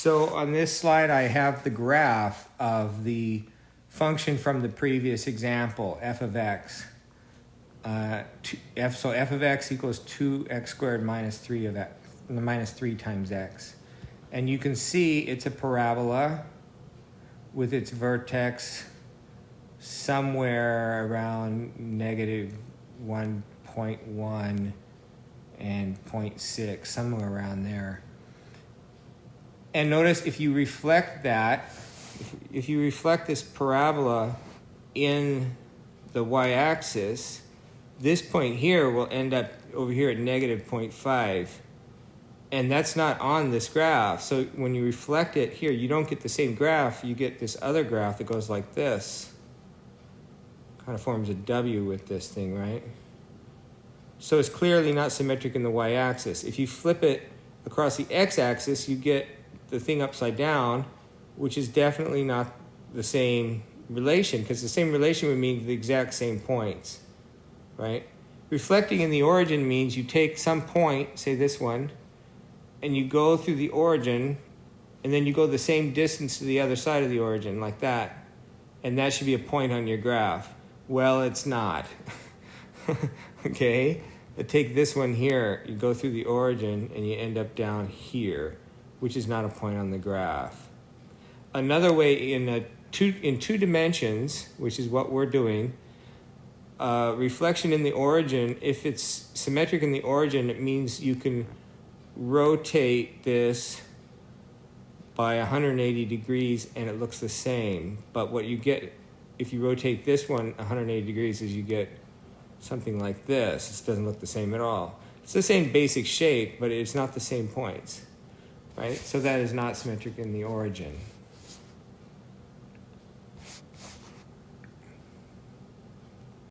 So on this slide, I have the graph of the function from the previous example, f of x. So f of x equals 2x squared minus 3 of x, minus 3 times x. And you can see it's a parabola with its vertex somewhere around negative 1.1 and 0.6, somewhere around there. And notice if you reflect that, if you reflect this parabola in the y-axis, this point here will end up over here at negative 0.5. And that's not on this graph. So when you reflect it here, you don't get the same graph. You get this other graph that goes like this. Kind of forms a W with this thing, right? So it's clearly not symmetric in the y-axis. If you flip it across the x-axis, you get the thing upside down, which is definitely not the same relation, because the same relation would mean the exact same points, right? Reflecting in the origin means you take some point, say this one, and you go through the origin, and then you go the same distance to the other side of the origin, like that. And that should be a point on your graph. Well, it's not. Okay? But take this one here, you go through the origin, and you end up down here, which is not a point on the graph. Another way, in two dimensions, which is what we're doing, reflection in the origin, if it's symmetric in the origin, it means you can rotate this by 180 degrees and it looks the same. But what you get if you rotate this one 180 degrees is you get something like this. This doesn't look the same at all. It's the same basic shape, but it's not the same points, right? So that is not symmetric in the origin.